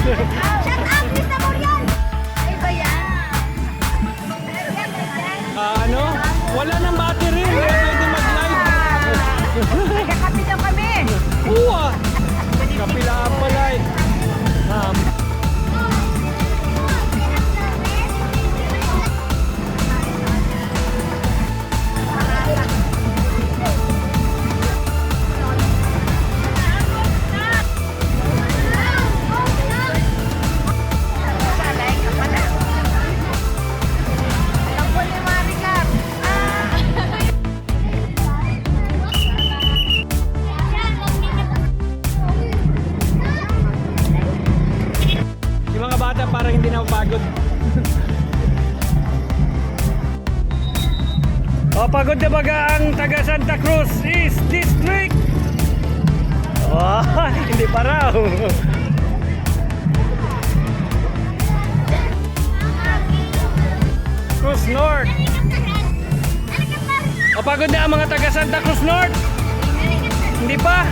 Shut up, Mr. Morian! Ay ba yan? Ano? Wala nang battery. Hindi pwede mag-live. Nagkakapi daw kami! Uwa! Kapilaan pala eh. Yung mga bata parang hindi na pagod. O, pagod na baga ang taga Santa Cruz East District. Oh, hindi pa raw. Cruz North. O, pagod na ang mga taga Santa Cruz North. Hindi pa.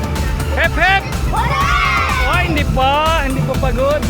Hep hep. Oh, hindi pa pagod.